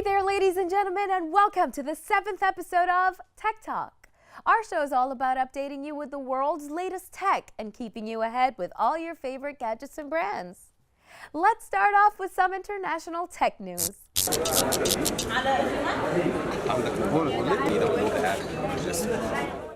Hey there, ladies and gentlemen, and welcome to the 7th episode of Tech Talk. Our show is all about updating you with the world's latest tech and keeping you ahead with all your favorite gadgets and brands. Let's start off with some international tech news.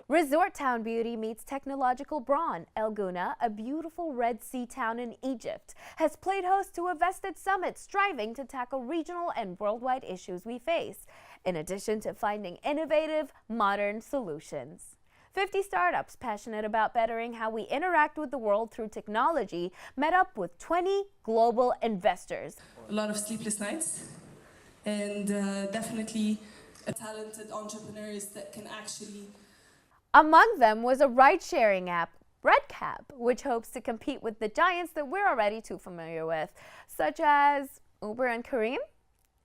Resort Town Beauty meets technological brawn. El Gouna, a beautiful Red Sea town in Egypt, has played host to a vested summit striving to tackle regional and worldwide issues we face, in addition to finding innovative, modern solutions. 50 startups passionate about bettering how we interact with the world through technology met up with 20 global investors. A lot of sleepless nights and definitely talented entrepreneurs that can actually... Among them was a ride-sharing app, RedCab, which hopes to compete with the giants that we're already too familiar with, such as Uber and Careem.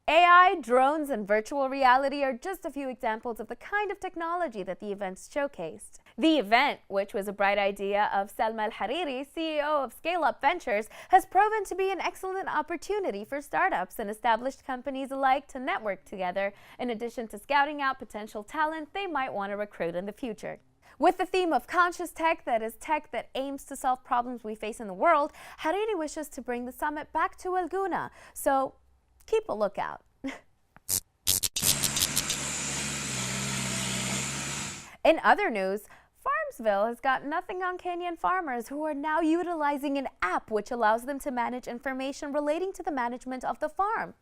AI, drones, and virtual reality are just a few examples of the kind of technology that the events showcased. The event, which was a bright idea of Salma Al-Hariri, CEO of Scale Up Ventures, has proven to be an excellent opportunity for startups and established companies alike to network together, in addition to scouting out potential talent they might want to recruit in the future. With the theme of conscious tech, that is tech that aims to solve problems we face in the world, Hariri wishes to bring the summit back to El Gouna, so keep a lookout. In other news, Farmsville has got nothing on Kenyan farmers who are now utilizing an app which allows them to manage information relating to the management of the farm.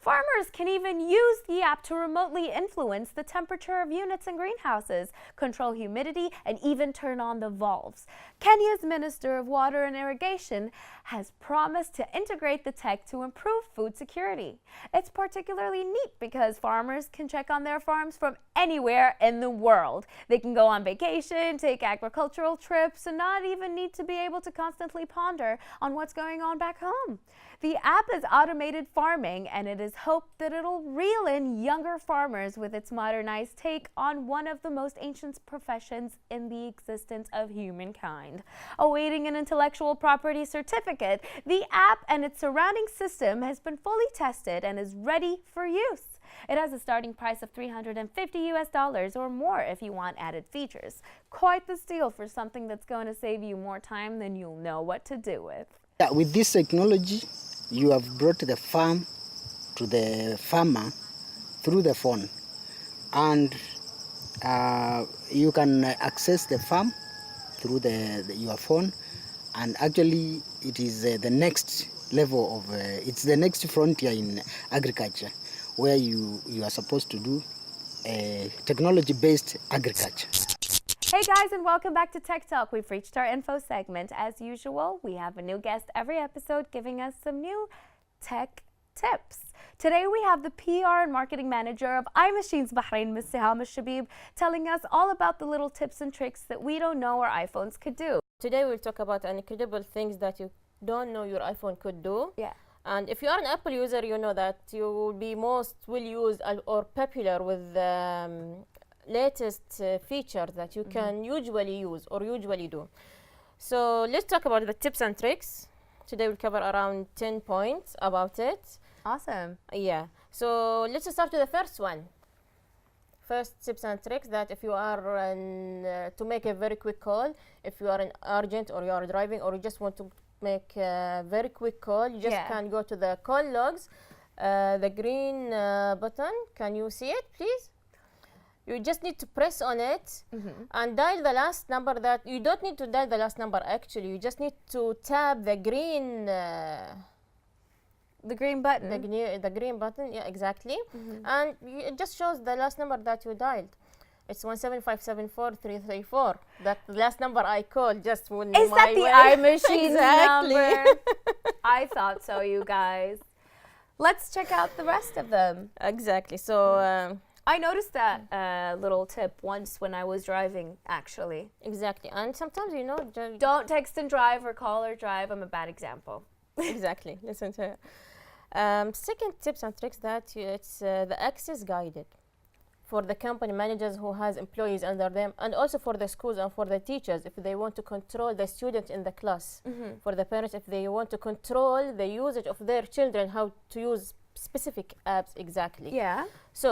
Farmers can even use the app to remotely influence the temperature of units in greenhouses, control humidity, and even turn on the valves. Kenya's Minister of Water and Irrigation has promised to integrate the tech to improve food security. It's particularly neat because farmers can check on their farms from anywhere in the world. They can go on vacation, take agricultural trips, and not even need to be able to constantly ponder on what's going on back home. The app is automated farming, and it is hoped that it'll reel in younger farmers with its modernized take on one of the most ancient professions in the existence of humankind. Awaiting an intellectual property certificate, the app and its surrounding system has been fully tested and is ready for use. It has a starting price of $350 or more if you want added features. Quite the steal for something that's going to save you more time than you'll know what to do with. Yeah, with this technology, you have brought the farm to the farmer through the phone, and you can access the farm through your phone, and actually it is the next level of it's the next frontier in agriculture, where you are supposed to do technology-based agriculture. Hey guys, and welcome back to Tech Talk. We've reached our info segment. As usual, we have a new guest every episode giving us some new tech tips. Today we have the PR and marketing manager of iMachines Bahrain, Ms. Siham Al-Shabib, telling us all about the little tips and tricks that we don't know our iPhones could do. Today we'll talk about incredible things that you don't know your iPhone could do. Yeah. And if you are an Apple user, you know that you will be most will used or popular with latest features that you can usually use or usually do. So let's talk about the tips and tricks. Today we'll cover around 10 points about it. Awesome. Yeah. So let's start with the first one. First tips and tricks that if you are to make a very quick call, if you are an urgent or you are driving or you just want to make a very quick call, you just can go to the call logs, the green button. Can you see it, please? You just need to press on it and dial the last number. That you don't need to dial the last number actually. You just need to tap the green button. The green button, yeah, exactly. And it just shows the last number that you dialed. It's 175743334. That's the last number I called just when Is that the iMachines exactly. number? I thought so, you guys. Let's check out the rest of them. Exactly. So I noticed that little tip once when I was driving, actually. Exactly. And sometimes, you know... Don't text and drive or call or drive. I'm a bad example. Exactly. Listen to it. Second tips and tricks that it's the access guided for the company managers who has employees under them, and also for the schools and for the teachers if they want to control the students in the class. For the parents if they want to control the usage of their children, how to use specific apps exactly. Yeah. So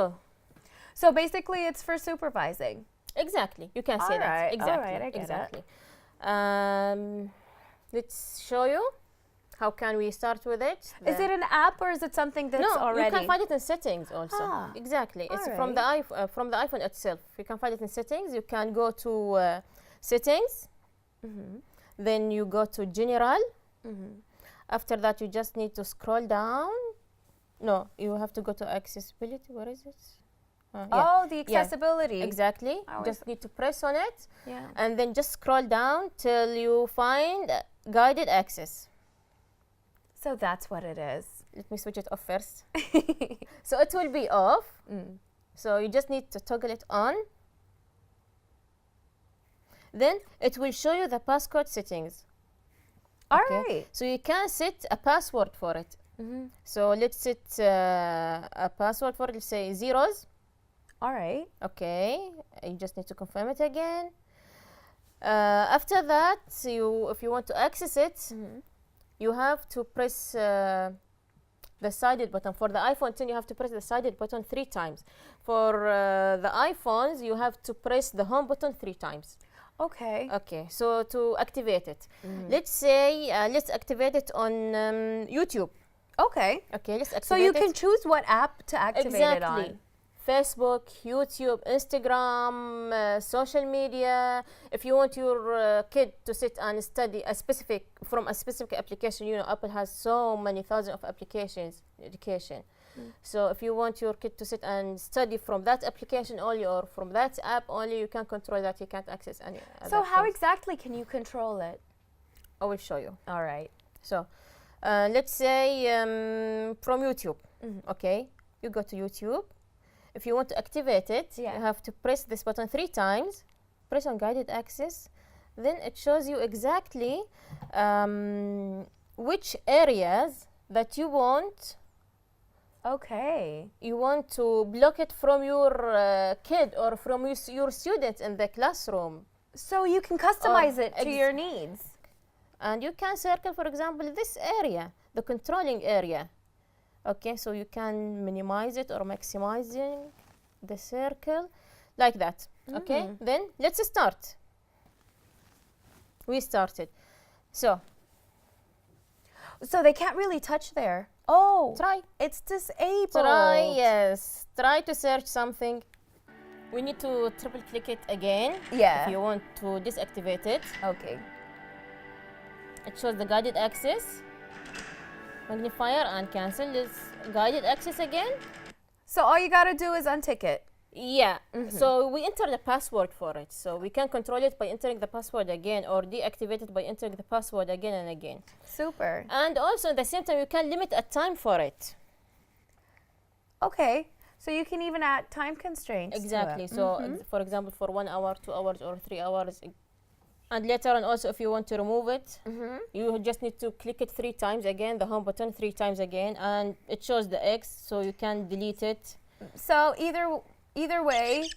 So basically, it's for supervising. exactly, you can say All right, that. Exactly. all right, I get it. exactly. Let's show you. How can we start with it? Is it an app or is it something that's no, already? you can find it in settings also. Ah, Exactly. It's all from the from the iPhone itself. You can find it in settings. You can go to settings. Then you go to general. After that, you just need to scroll down. No, you have to go to accessibility. Where is it? Yeah. Oh, the accessibility. Exactly. Oh, Just need to press on it, Yeah. and then just scroll down till you find guided access. So that's what it is. Let me switch it off first. So it will be off. So you just need to toggle it on. Then it will show you the passcode settings. All Okay. right. So you can set a password for it. So let's set a password for it. Let's say zeros. All right. Okay. You just need to confirm it again. After that, if you want to access it, you have to press the sided button. For the iPhone 10, you have to press the sided button 3 times. For the iPhones, you have to press the home button 3 times. Okay. Okay, so to activate it, let's say let's activate it on YouTube. Okay. Okay, let's activate So you it. can choose what app to activate it on. Exactly. Facebook, YouTube, Instagram, social media. If you want your kid to sit and study from a specific application, you know, Apple has so many thousands of applications, education. So if you want your kid to sit and study from that application only or from that app only, you can control that. You can't access any other So how things. exactly can you control it? I will show you. All right. So let's say from YouTube, okay? You go to YouTube. If you want to activate it, Yeah. you have to press this button 3 times, press on guided access, then it shows you exactly which areas that you want Okay. to block it from your kid or from your students in the classroom. So you can customize it to your needs. And you can circle, for example, this area, the controlling area. Okay, so you can minimize it or maximizing the circle like that. Okay, then let's start. We started. So So they can't really touch there. Oh, try. it's disabled. Try to search something. We need to triple click it again. Yeah. If you want to deactivate it. Okay. It shows the guided access. Magnifier and cancel this guided access again. So all you gotta do is untick it. Yeah. So we enter the password for it. So we can control it by entering the password again or deactivate it by entering the password again and again. Super. And also at the same time you can limit a time for it. Okay. So you can even add time constraints. to Exactly. it. So for example for 1 hour, 2 hours or 3 hours. And later on also if you want to remove it, you just need to click it 3 times again, the home button 3 times again, and it shows the X so you can delete it. So either way,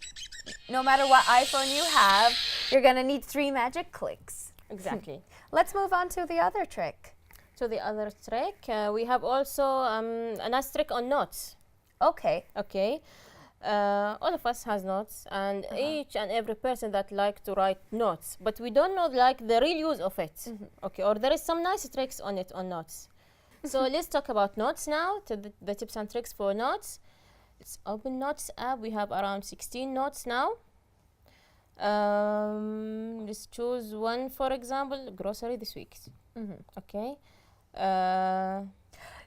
no matter what iPhone you have, you're gonna need 3 magic clicks. Exactly. Let's move on to the other trick. So the other trick, we have also a nice trick on notes. Okay. Okay. All of us has notes, and each and every person that like to write notes, but we don't know like the real use of it. Okay, or there is some nice tricks on it on notes. So let's talk about notes now. To the tips and tricks for notes. It's open notes app. We have around 16 notes now. Let's choose one, for example, grocery this week. Okay.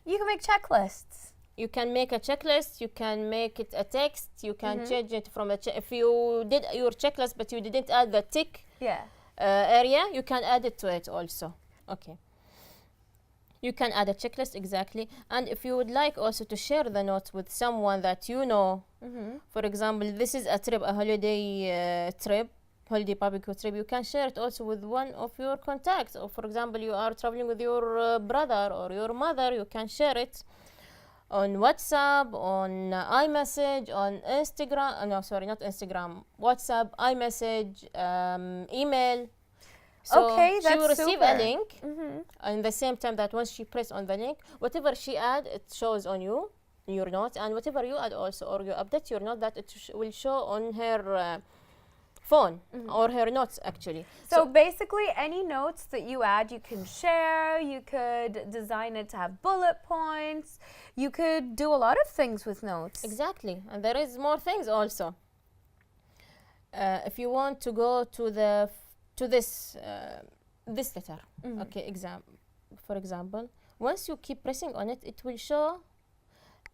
You can make checklists. You can make a checklist, you can make it a text, you can change it from a if you did your checklist but you didn't add the tick Yeah. area, you can add it to it also. Okay. You can add a checklist, exactly. And if you would like also to share the notes with someone that you know, for example, this is a trip, a holiday trip, holiday barbecue trip, you can share it also with one of your contacts. Or for example, you are traveling with your brother or your mother, you can share it on WhatsApp, on iMessage, on Instagram. No, sorry, not Instagram. WhatsApp, iMessage, email. So Okay, she will that's receive super. a link, and the same time that once she press on the link, whatever she add, it shows on you. your notes, and whatever you add also, or you update your note, that it will show on her phone or her notes actually. So basically, any notes that you add, you can share, you could design it to have bullet points, you could do a lot of things with notes. Exactly, and there is more things also. If you want to go to this letter, okay, for example, once you keep pressing on it, it will show.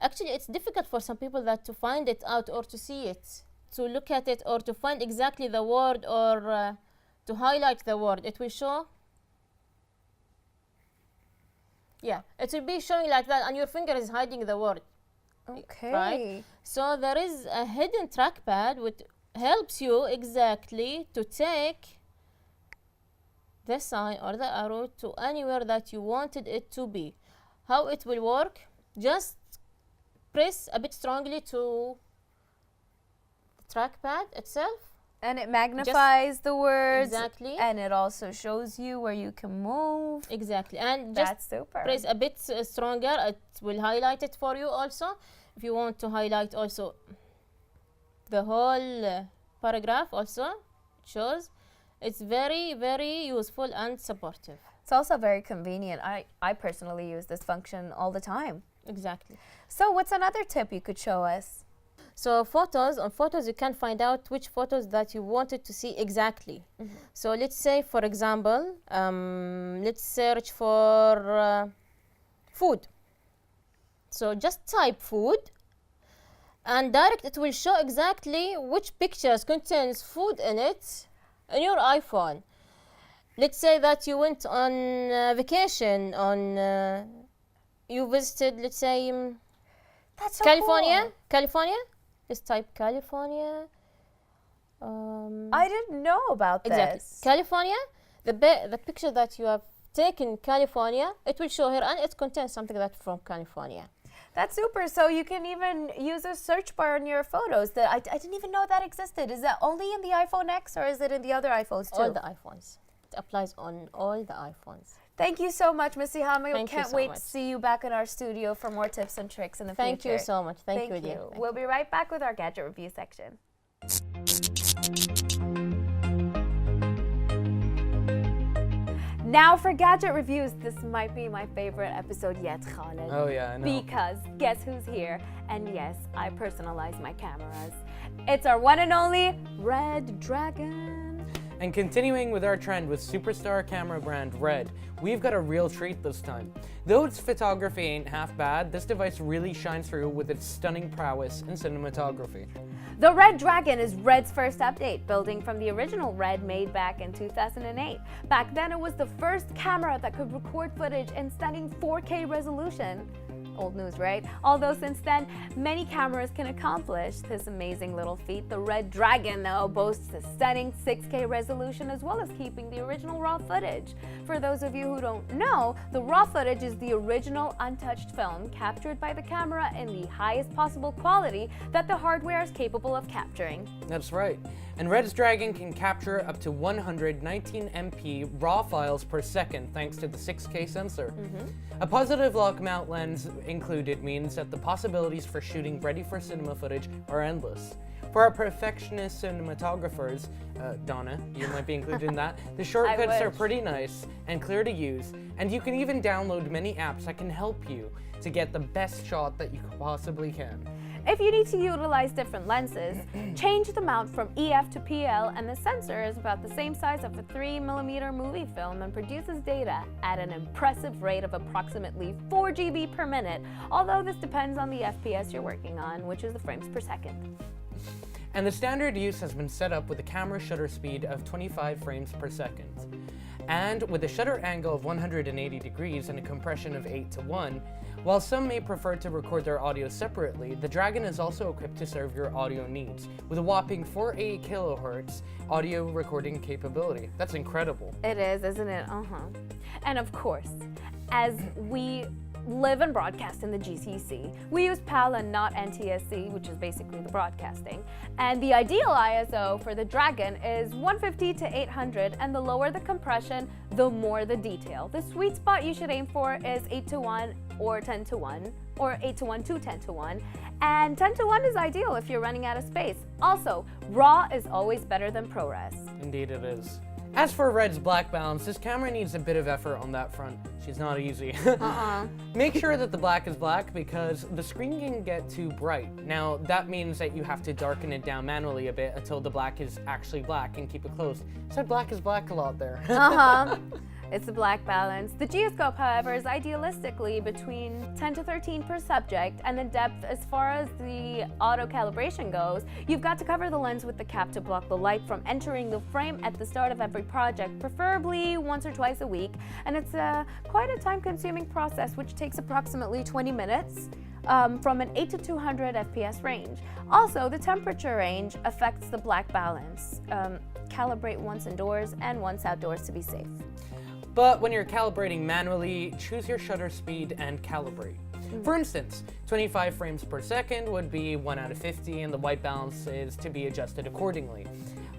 Actually, it's difficult for some people that to find it out or to see it, to look at it, or to find exactly the word, or to highlight the word. It will show. Yeah, it will be showing like that, and your finger is hiding the word. Okay. Right? So there is a hidden trackpad which helps you exactly to take the sign or the arrow to anywhere that you wanted it to be. How it will work? Just press a bit strongly to the trackpad itself. And it magnifies the words. Exactly. And it also shows you where you can move. Exactly. And That's just super. press a bit stronger. It will highlight it for you also. If you want to highlight also the whole paragraph also, it shows. It's very, very useful and supportive. It's also very convenient. I personally use this function all the time. Exactly. So what's another tip you could show us? So on photos you can find out which photos that you wanted to see exactly. So let's say, for example, let's search for food. So just type food, and direct it will show exactly which pictures contains food in it in your iPhone. Let's say that you went on vacation on you visited, let's say, That's so California. cool. California. Just type California. I didn't know about Exactly. this. California. The picture that you have taken California, it will show here, and it contains something that from California. That's super. So you can even use a search bar in your photos. That I didn't even know that existed. Is that only in the iPhone X or is it in the other iPhones too? All the iPhones. It applies on all the iPhones. Thank you so much, Miss Iham. I Thank you can't so wait much. to see you back in our studio for more tips and tricks in the Thank future. you so much. Thank you, you. dear. We'll be right back with our gadget review section. Now for gadget reviews, this might be my favorite episode yet, Khaled. Oh yeah, I know. Because guess who's here? And yes, I personalize my cameras. It's our one and only Red Dragon. And continuing with our trend with superstar camera brand Red, we've got a real treat this time. Though its photography ain't half bad, this device really shines through with its stunning prowess in cinematography. The Red Dragon is Red's first update, building from the original Red made back in 2008. Back then, it was the first camera that could record footage in stunning 4K resolution. Old news, right? Although since then, many cameras can accomplish this amazing little feat. The Red Dragon, though, boasts a stunning 6K resolution as well as keeping the original raw footage. For those of you who don't know, the raw footage is the original untouched film captured by the camera in the highest possible quality that the hardware is capable of capturing. That's right. And Red's Dragon can capture up to 119 MP raw files per second thanks to the 6K sensor. A positive lock mount lens included means that the possibilities for shooting ready for cinema footage are endless. For our perfectionist cinematographers, Donna, you might be included in that, the shortcuts are pretty nice and clear to use, and you can even download many apps that can help you to get the best shot that you possibly can. If you need to utilize different lenses, change the mount from EF to PL, and the sensor is about the same size of a 3mm movie film and produces data at an impressive rate of approximately 4 GB per minute, although this depends on the FPS you're working on, which is the frames per second. And the standard use has been set up with a camera shutter speed of 25 frames per second. And with a shutter angle of 180 degrees and a compression of 8:1, while some may prefer to record their audio separately, the Dragon is also equipped to serve your audio needs with a whopping 480 kHz audio recording capability. That's incredible. It is, isn't it? And of course, as we live and broadcast in the GCC. We use PAL and not NTSC, which is basically the broadcasting. And the ideal ISO for the Dragon is 150 to 800, and the lower the compression, the more the detail. The sweet spot you should aim for is 8:1 or 10:1, or 8:1 to 10:1. And 10:1 is ideal if you're running out of space. Also, RAW is always better than ProRes. Indeed it is. As for Red's black balance, this camera needs a bit of effort on that front. She's not easy. Make sure that the black is black because the screen can get too bright. Now, that means that you have to darken it down manually a bit until the black is actually black and keep it closed. I said black is black a lot there. It's the black balance. The geoscope, however, is idealistically between 10 to 13 per subject, and the depth as far as the auto calibration goes, you've got to cover the lens with the cap to block the light from entering the frame at the start of every project, preferably once or twice a week. And it's quite a time-consuming process, which takes approximately 20 minutes. From an 8 to 200 FPS range. Also, the temperature range affects the black balance. Calibrate once indoors and once outdoors to be safe. But when you're calibrating manually, choose your shutter speed and calibrate. For instance, 25 frames per second would be 1 out of 50, and the white balance is to be adjusted accordingly.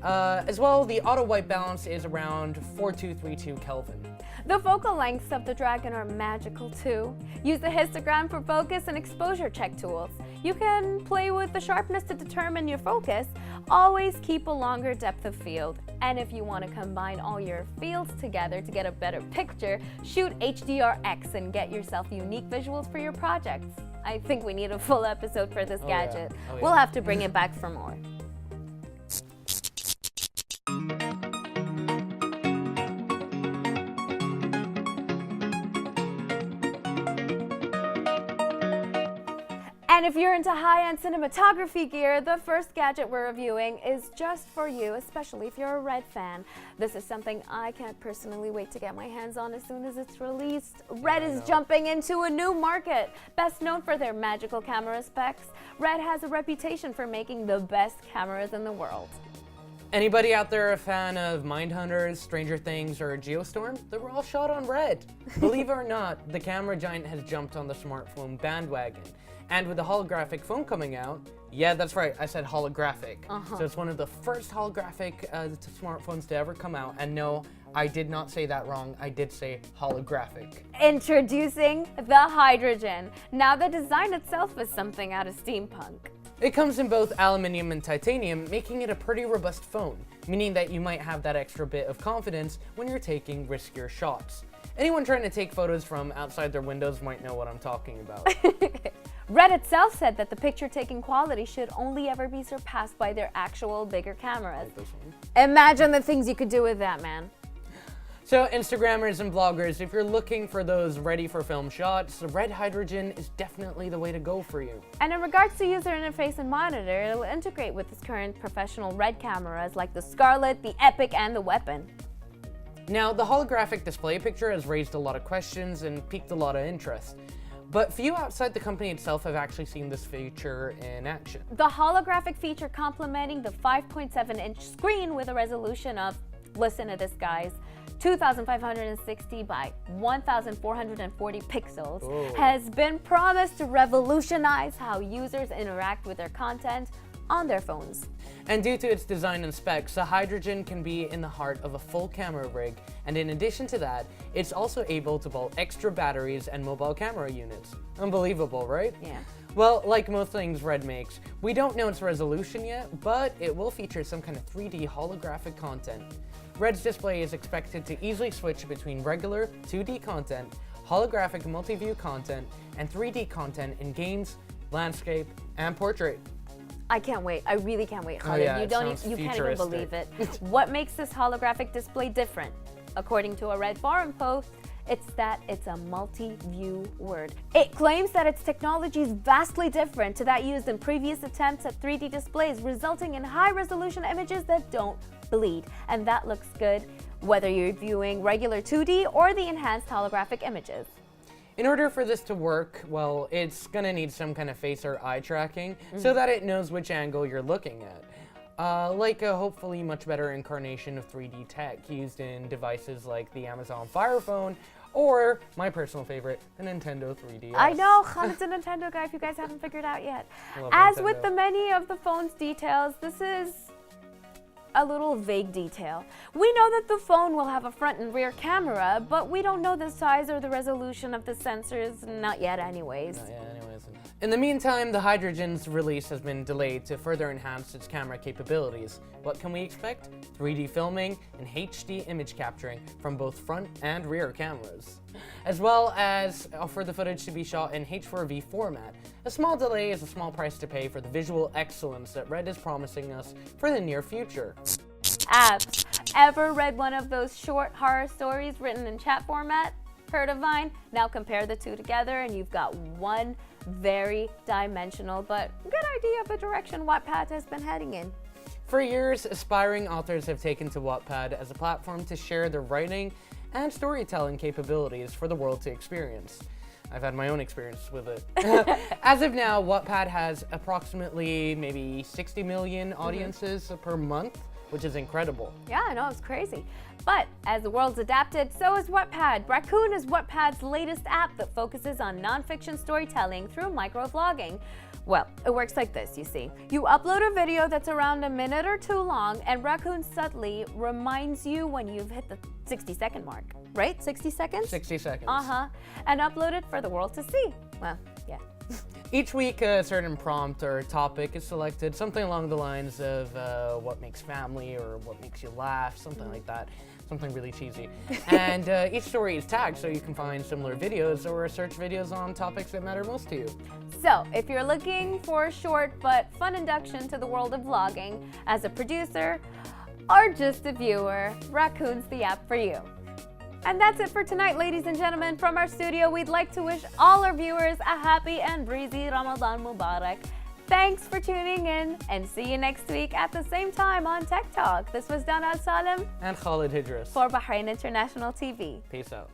As well, the auto white balance is around 4232 Kelvin. The focal lengths of the Dragon are magical too. Use the histogram for focus and exposure check tools. You can play with the sharpness to determine your focus. Always keep a longer depth of field. And if you want to combine all your fields together to get a better picture, shoot HDRX and get yourself unique visuals for your projects. I think we need a full episode for this gadget. Oh, yeah. We'll have to bring it back for more. And if you're into high-end cinematography gear, the first gadget we're reviewing is just for you, especially if you're a Red fan. This is something I can't personally wait to get my hands on as soon as it's released. Red is jumping into a new market. Best known for their magical camera specs, Red has a reputation for making the best cameras in the world. Anybody out there a fan of Mindhunters, Stranger Things, or Geostorm? They were all shot on Red. Believe it or not, the camera giant has jumped on the smartphone bandwagon. And with the holographic phone coming out, yeah, that's right, I said holographic. So it's one of the first holographic smartphones to ever come out. And no, I did not say that wrong. I did say holographic. Introducing the Hydrogen. Now the design itself is something out of steampunk. It comes in both aluminium and titanium, making it a pretty robust phone, meaning that you might have that extra bit of confidence when you're taking riskier shots. Anyone trying to take photos from outside their windows might know what I'm talking about. Red itself said that the picture-taking quality should only ever be surpassed by their actual bigger cameras. Imagine the things you could do with that, man. So Instagrammers and vloggers, if you're looking for those ready-for-film shots, the Red Hydrogen is definitely the way to go for you. And in regards to user interface and monitor, it'll integrate with its current professional Red cameras like the Scarlet, the Epic, and the Weapon. Now, the holographic display picture has raised a lot of questions and piqued a lot of interest. But few outside the company itself have actually seen this feature in action. The holographic feature complementing the 5.7-inch screen with a resolution of, listen to this guys, 2,560 by 1,440 pixels has been promised to revolutionize how users interact with their content on their phones. And due to its design and specs, the Hydrogen can be in the heart of a full camera rig, and in addition to that, it's also able to bolt extra batteries and mobile camera units. Unbelievable, right? Yeah. Well, like most things Red makes, we don't know its resolution yet, but it will feature some kind of 3D holographic content. Red's display is expected to easily switch between regular 2D content, holographic multi-view content, and 3D content in games, landscape, and portrait. I can't wait. I really can't wait. Khalid, yeah, you it don't sounds you can't even believe it. What makes this holographic display different? According to a Red forum post, it's that it's a multi-view word. It claims that its technology is vastly different to that used in previous attempts at 3D displays, resulting in high-resolution images that don't bleed. And that looks good whether you're viewing regular 2D or the enhanced holographic images. In order for this to work, well, it's gonna need some kind of face or eye tracking so that it knows which angle you're looking at. Like a hopefully much better incarnation of 3D tech used in devices like the Amazon Fire Phone or my personal favorite, the Nintendo 3DS. I know, Khalid's a Nintendo guy if you guys haven't figured out yet. Love As Nintendo. with the many of the phone's details, this is a little vague detail. We know that the phone will have a front and rear camera, but we don't know the size or the resolution of the sensors, not yet anyways. Anyways. In the meantime, the Hydrogen's release has been delayed to further enhance its camera capabilities. What can we expect? 3D filming and HD image capturing from both front and rear cameras, as well as for the footage to be shot in H4V format. A small delay is a small price to pay for the visual excellence that Red is promising us for the near future. Apps. Ever read one of those short horror stories written in chat format? Heard of Vine? Now compare the two together and you've got one very dimensional but good idea of the direction Wattpad has been heading in. For years, aspiring authors have taken to Wattpad as a platform to share their writing and storytelling capabilities for the world to experience. I've had my own experience with it. As of now, Wattpad has approximately maybe 60 million audiences per month, which is incredible. Yeah, I know, it's crazy. But as the world's adapted, so is Wattpad. Raccoon is Wattpad's latest app that focuses on nonfiction storytelling through microvlogging. Well, it works like this, you see. You upload a video that's around a minute or two long, and Raccoon subtly reminds you when you've hit the 60-second mark. Right? 60 seconds? 60 seconds. Uh-huh. And upload it for the world to see. Well, yeah. Each week, a certain prompt or topic is selected, something along the lines of what makes family or what makes you laugh, something like that. Something really cheesy. And each story is tagged so you can find similar videos or search videos on topics that matter most to you. So, if you're looking for a short but fun induction to the world of vlogging, as a producer or just a viewer, Raccoon's the app for you. And that's it for tonight, ladies and gentlemen. From our studio, we'd like to wish all our viewers a happy and breezy Ramadan Mubarak. Thanks for tuning in, and see you next week at the same time on Tech Talk. This was Dana Al Salim And Khalid Hidris. for Bahrain International TV. Peace out.